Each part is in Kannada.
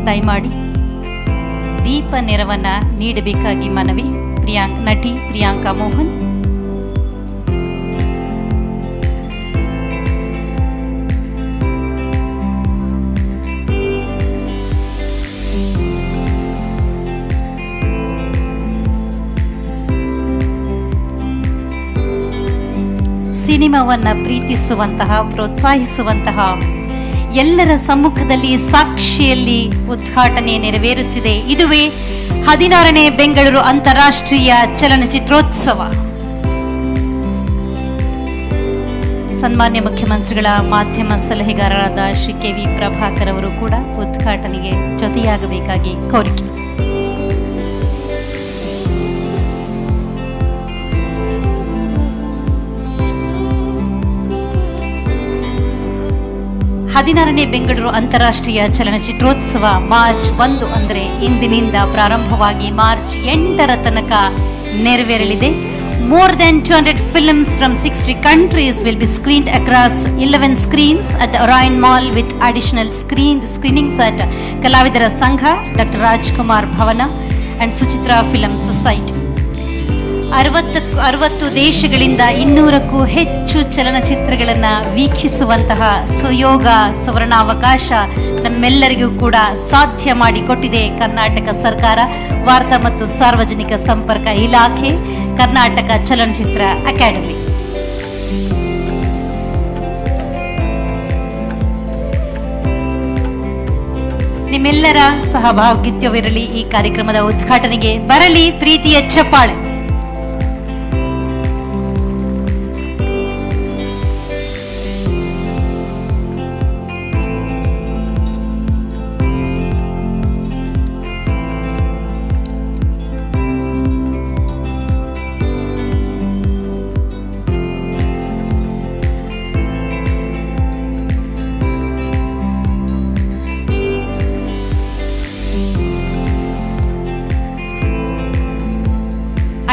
ದಯಮಾಡಿ ದೀಪ ನೆರವನ್ನ ನೀಡಬೇಕಾಗಿ ಮನವಿ. ನಟಿ ಪ್ರಿಯಾಂಕಾ ಮೋಹನ್. ಸಿನಿಮಾವನ್ನ ಪ್ರೀತಿಸುವಂತಹ, ಪ್ರೋತ್ಸಾಹಿಸುವಂತಹ ಎಲ್ಲರ ಸಮ್ಮುಖದಲ್ಲಿ ಸಾಕ್ಷಿಯಲ್ಲಿ ಉದ್ಘಾಟನೆ ನೆರವೇರುತ್ತಿದೆ. ಇದುವೇ 16ನೇ ಬೆಂಗಳೂರು ಅಂತಾರಾಷ್ಟ್ರೀಯ ಚಲನಚಿತ್ರೋತ್ಸವ. ಸನ್ಮಾನ್ಯ ಮುಖ್ಯಮಂತ್ರಿಗಳ ಮಾಧ್ಯಮ ಸಲಹೆಗಾರರಾದ ಶ್ರೀ ಕೆ.ವಿ. ಪ್ರಭಾಕರ್ ಅವರು ಕೂಡ ಉದ್ಘಾಟನೆಗೆ ಜೊತೆಯಾಗಬೇಕಾಗಿ ಕೋರಿಕೆ. ಹದಿನಾರನೇ ಬೆಂಗಳೂರು ಅಂತಾರಾಷ್ಟ್ರೀಯ ಚಲನಚಿತ್ರೋತ್ಸವ ಮಾರ್ಚ್ 1 ಅಂದರೆ ಇಂದಿನಿಂದ ಪ್ರಾರಂಭವಾಗಿ ಮಾರ್ಚ್ 8ರ ತನಕ ನೆರವೇರಲಿದೆ. More than 200 films from 60 countries will be screened across 11 screens at the Orion Mall with additional screenings at Kalavidara Sangha, Dr. Rajkumar Bhavana and Suchitra Film Society. 60 ದೇಶಗಳಿಂದ 200ಕ್ಕೂ ಹೆಚ್ಚು ಚಲನಚಿತ್ರಗಳನ್ನು ವೀಕ್ಷಿಸುವಂತಹ ಸುಯೋಗ, ಸುವರ್ಣಾವಕಾಶ ನಮ್ಮೆಲ್ಲರಿಗೂ ಕೂಡ ಸಾಧ್ಯ ಮಾಡಿಕೊಟ್ಟಿದೆ ಕರ್ನಾಟಕ ಸರ್ಕಾರ, ವಾರ್ತಾ ಮತ್ತು ಸಾರ್ವಜನಿಕ ಸಂಪರ್ಕ ಇಲಾಖೆ, ಕರ್ನಾಟಕ ಚಲನಚಿತ್ರ ಅಕಾಡೆಮಿ. ನಿಮ್ಮೆಲ್ಲರ ಸಹಭಾಗಿತ್ವವಿರಲಿ. ಈ ಕಾರ್ಯಕ್ರಮದ ಉದ್ಘಾಟನೆಗೆ ಬರಲಿ ಪ್ರೀತಿಯ ಚಪ್ಪಾಳೆ.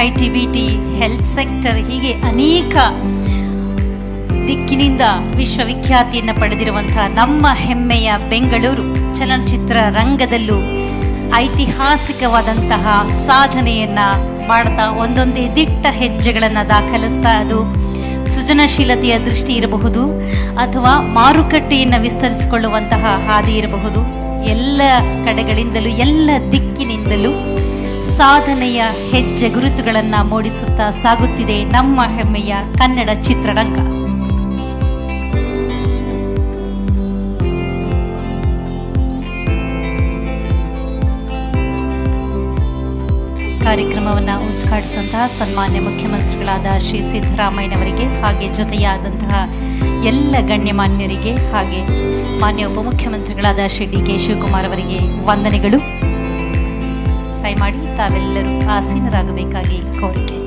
ITBT, ಹೆಲ್ತ್ ಸೆಕ್ಟರ್, ಹೀಗೆ ಅನೇಕ ದಿಕ್ಕಿನಿಂದ ವಿಶ್ವವಿಖ್ಯಾತಿಯನ್ನು ಪಡೆದಿರುವಂತಹ ನಮ್ಮ ಹೆಮ್ಮೆಯ ಬೆಂಗಳೂರು ಚಲನಚಿತ್ರ ರಂಗದಲ್ಲೂ ಐತಿಹಾಸಿಕವಾದಂತಹ ಸಾಧನೆಯನ್ನ ಮಾಡ್ತಾ ಒಂದೊಂದೇ ದಿಟ್ಟ ಹೆಜ್ಜೆಗಳನ್ನು ದಾಖಲಿಸ್ತಾ, ಅದು ಸೃಜನಶೀಲತೆಯ ದೃಷ್ಟಿ ಇರಬಹುದು ಅಥವಾ ಮಾರುಕಟ್ಟೆಯನ್ನು ವಿಸ್ತರಿಸಿಕೊಳ್ಳುವಂತಹ ಹಾದಿ ಇರಬಹುದು, ಎಲ್ಲ ಕಡೆಗಳಿಂದಲೂ ಎಲ್ಲ ದಿಕ್ಕಿನಿಂದಲೂ ಸಾಧನೆಯ ಹೆಜ್ಜೆ ಗುರುತುಗಳನ್ನು ಮೂಡಿಸುತ್ತಾ ಸಾಗುತ್ತಿದೆ ನಮ್ಮ ಹೆಮ್ಮೆಯ ಕನ್ನಡ ಚಿತ್ರರಂಗ. ಕಾರ್ಯಕ್ರಮವನ್ನು ಉದ್ಘಾಟಿಸಿದಂತಹ ಸನ್ಮಾನ್ಯ ಮುಖ್ಯಮಂತ್ರಿಗಳಾದ ಶ್ರೀ ಸಿದ್ದರಾಮಯ್ಯನವರಿಗೆ, ಹಾಗೆ ಜೊತೆಯಾದಂತಹ ಎಲ್ಲ ಗಣ್ಯಮಾನ್ಯರಿಗೆ, ಹಾಗೆ ಮಾನ್ಯ ಉಪಮುಖ್ಯಮಂತ್ರಿಗಳಾದ ಶ್ರೀ ಡಿ.ಕೆ. ಶಿವಕುಮಾರ್ ಅವರಿಗೆ ವಂದನೆಗಳು. ದಯಮಾಡಿ ತಾವೆಲ್ಲರೂ ಆಸೀನರಾಗಬೇಕಾಗಿ ಕೋರಿಕೆ.